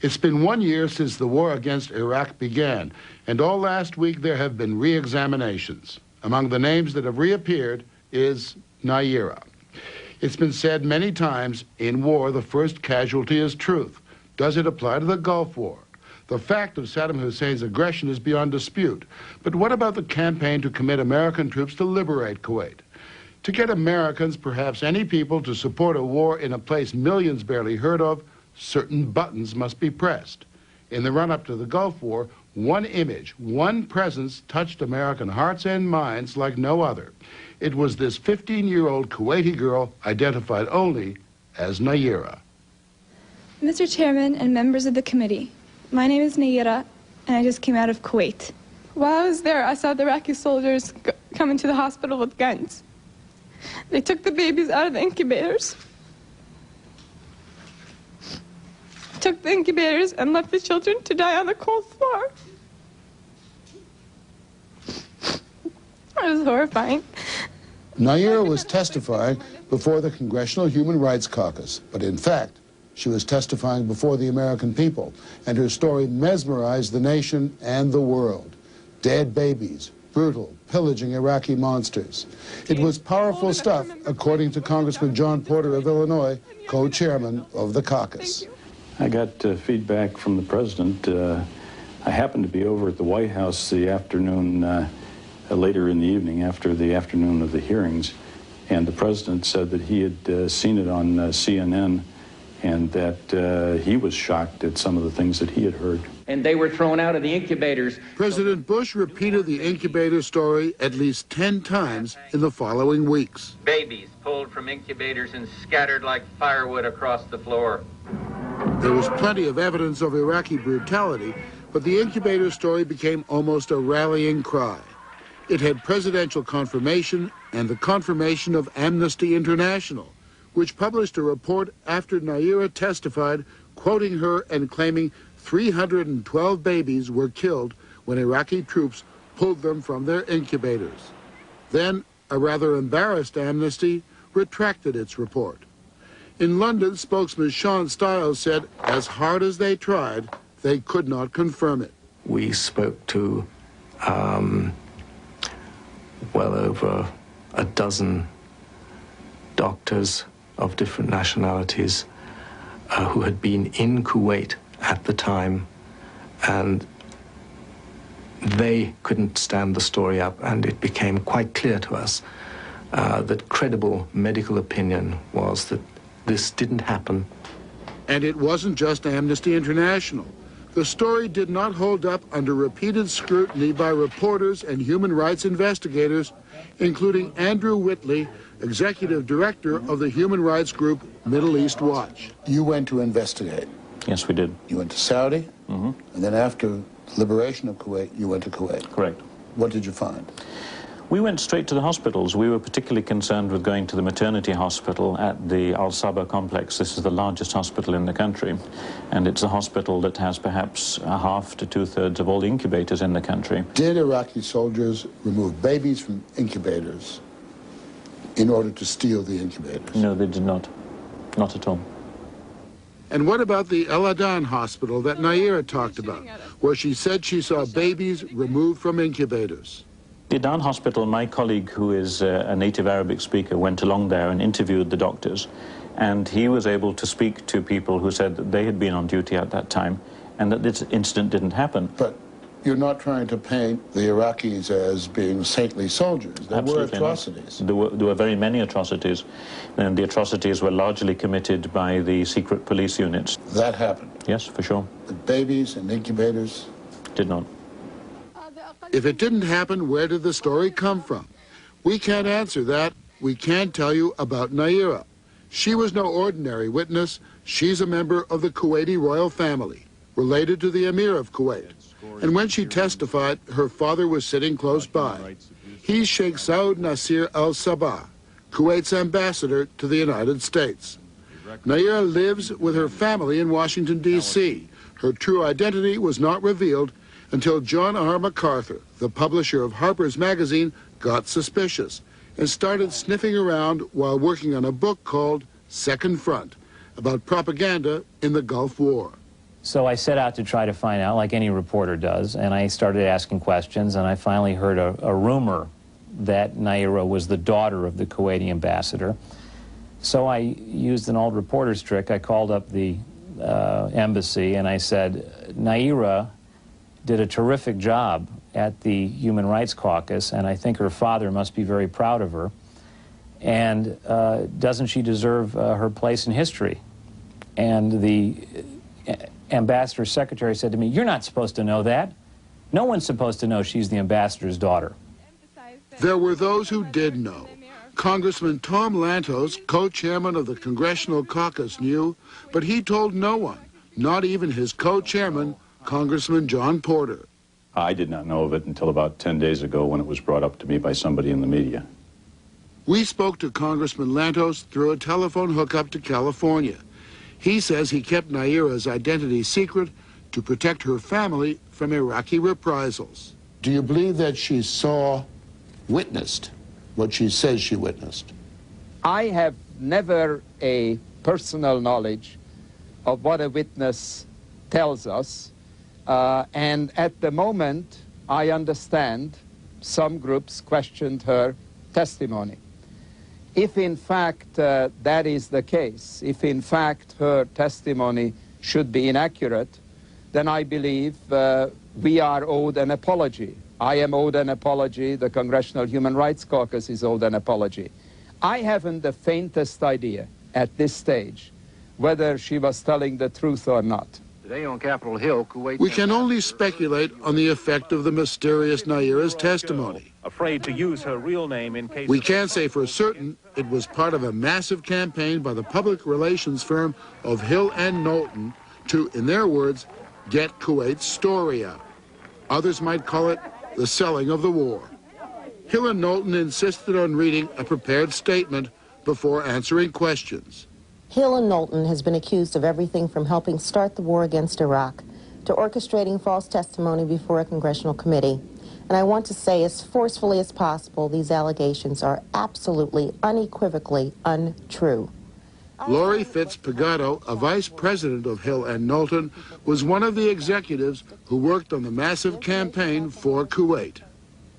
It's been 1 year since the war against Iraq began, and all last week there have been re-examinations. Among the names that have reappeared is نیره. It's been said many times, in war, the first casualty is truth. Does it apply to the Gulf War? The fact of Saddam Hussein's aggression is beyond dispute. But what about the campaign to commit American troops to liberate Kuwait? To get Americans, perhaps any people, to support a war in a place millions barely heard of, certain buttons must be pressed. In the run-up to the Gulf War, one image, one presence touched American hearts and minds like no other. It was this 15-year-old Kuwaiti girl identified only as نیره. Mr. Chairman and members of the committee, my name is نیره, and I just came out of Kuwait. While I was there, I saw the Iraqi soldiers come into the hospital with guns. They took the babies out of the incubators, took the incubators, and left the children to die on the cold floor. It was horrifying. نیره was testifying before the Congressional Human Rights Caucus, but in fact, she was testifying before the American people, and her story mesmerized the nation and the world. Dead babies, brutal, pillaging Iraqi monsters. It was powerful stuff, according to Congressman John Porter of Illinois, co-chairman of the caucus. I got feedback from the president. I happened to be over at the White House the afternoon, later in the evening, after the afternoon of the hearings, and the president said that he had seen it on CNN, and that he was shocked at some of the things that he had heard. And they were thrown out of the incubators. President Bush repeated the incubator story at least 10 times in the following weeks. Babies pulled from incubators and scattered like firewood across the floor. There was plenty of evidence of Iraqi brutality, but the incubator story became almost a rallying cry. It had presidential confirmation and the confirmation of Amnesty International, which published a report after نیره testified, quoting her and claiming 312 babies were killed when Iraqi troops pulled them from their incubators. Then, a rather embarrassed Amnesty retracted its report. In London, spokesman Sean Stiles said, as hard as they tried, they could not confirm it. We spoke to well over a dozen doctors of different nationalities who had been in Kuwait at the time, and they couldn't stand the story up, and it became quite clear to us that credible medical opinion was that this didn't happen. And it wasn't just Amnesty International. The story did not hold up under repeated scrutiny by reporters and human rights investigators, including Andrew Whitley, executive director of the human rights group Middle East Watch. You went to investigate. Yes, we did. You went to Saudi, and then after liberation of Kuwait, you went to Kuwait. Correct. What did you find? We went straight to the hospitals. We were particularly concerned with going to the maternity hospital at the Al Sabah complex. This is the largest hospital in the country, and it's a hospital that has perhaps half to two-thirds of all the incubators in the country. Did Iraqi soldiers remove babies from incubators in order to steal the incubators? No, they did not. Not at all. And what about the El Adan hospital that نیره talked about, where she said she saw babies removed from incubators? The Adan hospital, my colleague, who is a native Arabic speaker, went along there and interviewed the doctors, and he was able to speak to people who said that they had been on duty at that time and that this incident didn't happen. But you're not trying to paint the Iraqis as being saintly soldiers. There were atrocities. There were very many atrocities, and the atrocities were largely committed by the secret police units. That happened? Yes, for sure. The babies and incubators? Did not. If it didn't happen, where did the story come from? We can't answer that. We can't tell you about نیره. She was no ordinary witness. She's a member of the Kuwaiti royal family, related to the Emir of Kuwait. And when she testified, her father was sitting close by. He's Sheikh Saud Nasir Al Sabah, Kuwait's ambassador to the United States. نیره lives with her family in Washington, D.C. Her true identity was not revealed until John R. MacArthur, the publisher of Harper's Magazine, got suspicious and started sniffing around while working on a book called Second Front, about propaganda in the Gulf War. So I set out to try to find out, like any reporter does, and I started asking questions, and I finally heard a rumor that Naira was the daughter of the Kuwaiti ambassador. So I used an old reporter's trick. I called up the embassy and I said, Naira did a terrific job at the Human Rights Caucus, and I think her father must be very proud of her. And doesn't she deserve her place in history? And the ambassador's secretary said to me, you're not supposed to know that. No one's supposed to know she's the ambassador's daughter. There were those who did know. Congressman Tom Lantos, co-chairman of the Congressional Caucus, knew, but he told no one, not even his co-chairman, Congressman John Porter. I did not know of it until about 10 days ago when it was brought up to me by somebody in the media. We spoke to Congressman Lantos through a telephone hookup to California. He says he kept Naira's identity secret to protect her family from Iraqi reprisals. Do you believe that she witnessed what she says she witnessed? I have never a personal knowledge of what a witness tells us, and at the moment, I understand some groups questioned her testimony. If in fact that is the case, if in fact her testimony should be inaccurate, then I believe we are owed an apology. I am owed an apology, the Congressional Human Rights Caucus is owed an apology. I haven't the faintest idea at this stage whether she was telling the truth or not. Today on Capitol Hill, Kuwait... We can only speculate on the effect of the mysterious Naira's testimony. Afraid to use her real name in case... We can't say for certain it was part of a massive campaign by the public relations firm of Hill and Knowlton to, in their words, get Kuwait's story out. Others might call it the selling of the war. Hill and Knowlton insisted on reading a prepared statement before answering questions. Hill and Knowlton has been accused of everything from helping start the war against Iraq to orchestrating false testimony before a congressional committee. And I want to say as forcefully as possible, these allegations are absolutely, unequivocally untrue. Laurie Fitz-Pagato, a vice president of Hill and Knowlton, was one of the executives who worked on the massive campaign for Kuwait.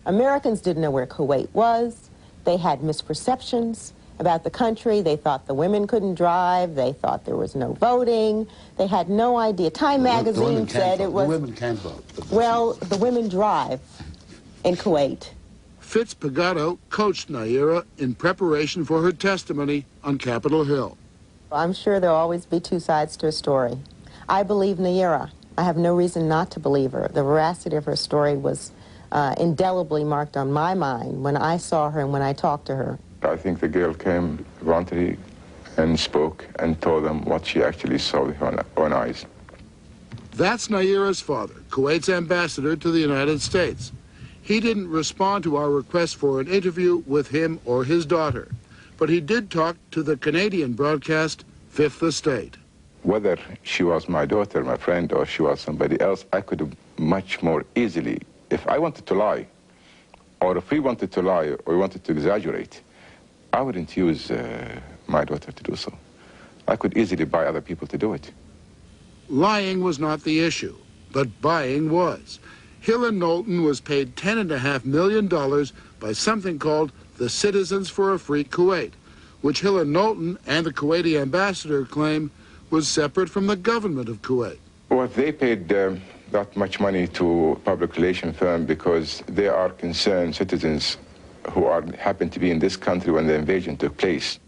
Americans didn't know where Kuwait was. They had misperceptions about the country. They thought the women couldn't drive. They thought there was no voting. They had no idea. Time magazine said it was... The women can't vote. Well, the women drive in Kuwait. Fitz-Pagato coached Naira in preparation for her testimony on Capitol Hill. I'm sure there'll always be two sides to a story. I believe Naira. I have no reason not to believe her. The veracity of her story was indelibly marked on my mind when I saw her and when I talked to her. I think the girl came voluntarily and spoke and told them what she actually saw with her own eyes. That's Naira's father, Kuwait's ambassador to the United States. He didn't respond to our request for an interview with him or his daughter, but he did talk to the Canadian broadcast Fifth Estate. Whether she was my daughter, my friend, or she was somebody else, I could have much more easily, if I wanted to lie, or if we wanted to lie, or we wanted to exaggerate, I wouldn't use my daughter to do so. I could easily buy other people to do it. Lying was not the issue, but buying was. Hill and Knowlton was paid $10.5 million by something called the Citizens for a Free Kuwait, which Hill and Knowlton and the Kuwaiti ambassador claim was separate from the government of Kuwait. Well, they paid that much money to a public relations firm because they are concerned citizens who happen to be in this country when the invasion took place.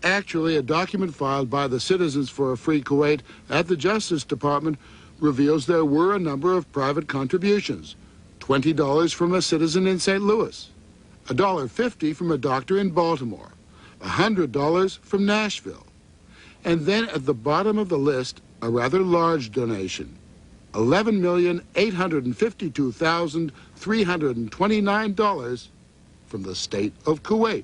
Actually, a document filed by the Citizens for a Free Kuwait at the Justice Department reveals there were a number of private contributions. $20 from a citizen in St. Louis, $1.50 from a doctor in Baltimore, $100 from Nashville. And then at the bottom of the list, a rather large donation, $11,852,329 from the state of Kuwait.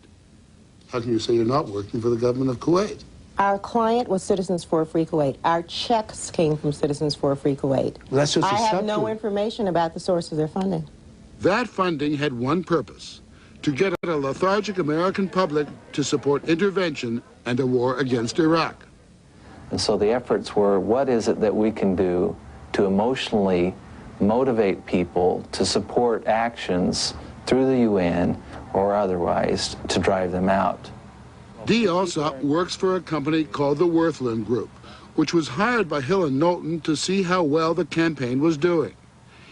How can you say you're not working for the government of Kuwait? Our client was Citizens for a Free Kuwait. Our checks came from Citizens for a Free Kuwait. Well, that's just I have no information about the source of their funding. That funding had one purpose: to get a lethargic American public to support intervention and a war against Iraq. And so the efforts were, what is it that we can do to emotionally motivate people to support actions through the UN or otherwise to drive them out? Dee Alsop works for a company called the Worthland Group, which was hired by Hill and Knowlton to see how well the campaign was doing.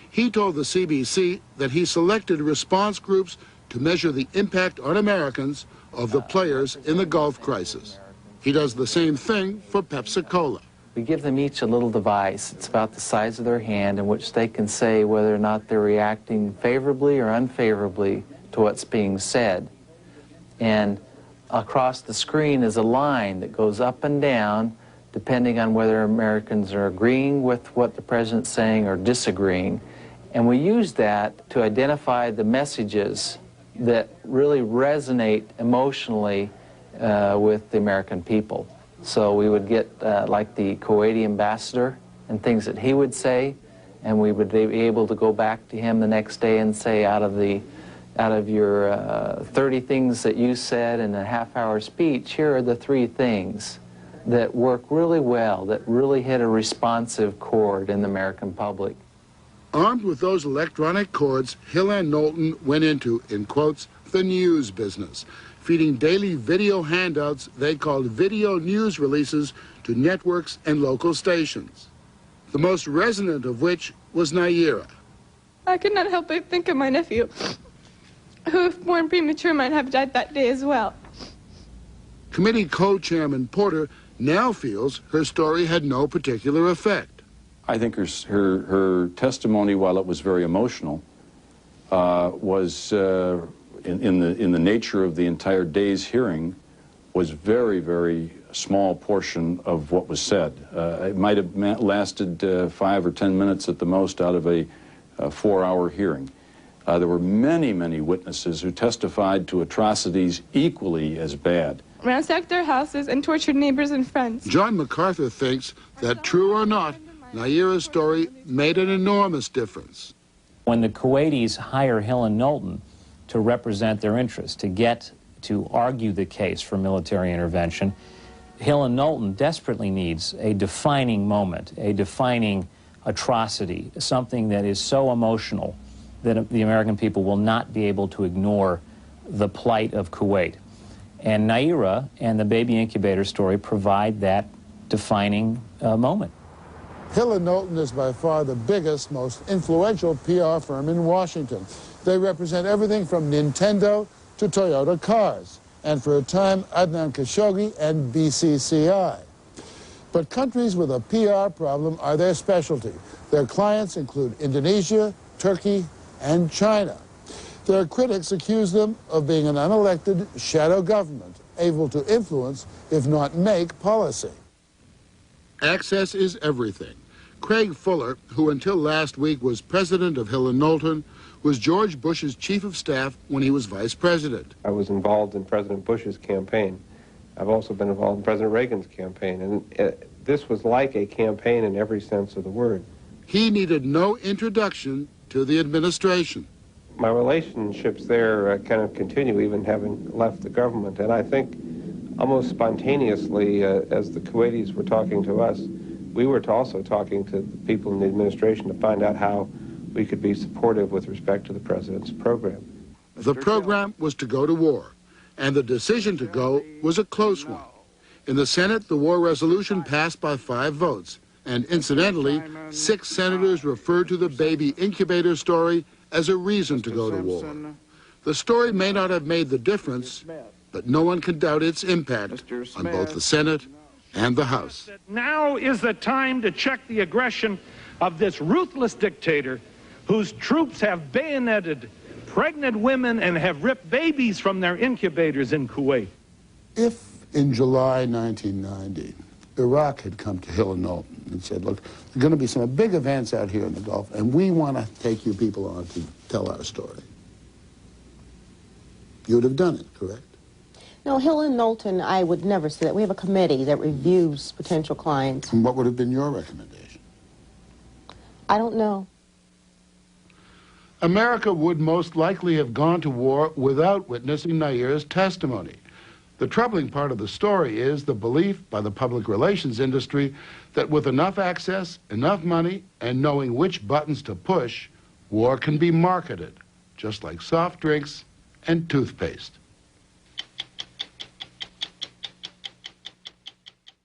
He told the CBC that he selected response groups to measure the impact on Americans of the players in the Gulf crisis. He does the same thing for Pepsi-Cola. We give them each a little device. It's about the size of their hand in which they can say whether or not they're reacting favorably or unfavorably to what's being said. And across the screen is a line that goes up and down depending on whether Americans are agreeing with what the president's saying or disagreeing. And we use that to identify the messages that really resonate emotionally with the American people. So we would get like the Kuwaiti ambassador and things that he would say, and we would be able to go back to him the next day and say, out of your 30 things that you said in a half-hour speech, here are the 3 things that work really well, that really hit a responsive chord in the American public. Armed with those electronic cords, Hill and Knowlton went into, in quotes, the news business, feeding daily video handouts they called video news releases to networks and local stations, the most resonant of which was Naira. I could not help but think of my nephew, who, if born premature, might have died that day as well. Committee co-chairman Porter now feels her story had no particular effect. I think her testimony, while it was very emotional, was in the nature of the entire day's hearing, was very, very small portion of what was said. It might have lasted 5 or 10 minutes at the most out of a 4-hour hearing. There were many, many witnesses who testified to atrocities equally as bad. Ransacked their houses and tortured neighbors and friends. John MacArthur thinks that, true or not, Naira's story made an enormous difference. When the Kuwaitis hire Hill and Knowlton to represent their interests, to argue the case for military intervention, Hill and Knowlton desperately needs a defining moment, a defining atrocity, something that is so emotional that the American people will not be able to ignore the plight of Kuwait. And Naira and the baby incubator story provide that defining moment. Hill and Knowlton is by far the biggest, most influential PR firm in Washington. They represent everything from Nintendo to Toyota cars, and for a time, Adnan Khashoggi and BCCI. But countries with a PR problem are their specialty. Their clients include Indonesia, Turkey, and China. Their critics accuse them of being an unelected shadow government, able to influence, if not make, policy. Access is everything. Craig Fuller, who until last week was president of Hill and Knowlton, was George Bush's chief of staff when he was vice president. I was involved in President Bush's campaign. I've also been involved in President Reagan's campaign, and this was like a campaign in every sense of the word. He needed no introduction to the administration. My relationships there kind of continue, even having left the government, and I think almost spontaneously, as the Kuwaitis were talking to us, we were also talking to the people in the administration to find out how we could be supportive with respect to the president's program. The program was to go to war, and the decision to go was a close one. In the Senate, the war resolution passed by 5 votes, and incidentally, 6 senators referred to the baby incubator story as a reason to go to war. The story may not have made the difference, but no one can doubt its impact on both the Senate and the House. Now is the time to check the aggression of this ruthless dictator whose troops have bayoneted pregnant women and have ripped babies from their incubators in Kuwait. If in July 1990, Iraq had come to Hill and Knowlton and said, look, there are going to be some big events out here in the Gulf, and we want to take you people on to tell our story, you would have done it, correct? No, Hill and Knowlton, I would never say that. We have a committee that reviews potential clients. And what would have been your recommendation? I don't know. America would most likely have gone to war without witnessing Naira's testimony. The troubling part of the story is the belief by the public relations industry that with enough access, enough money, and knowing which buttons to push, war can be marketed, just like soft drinks and toothpaste.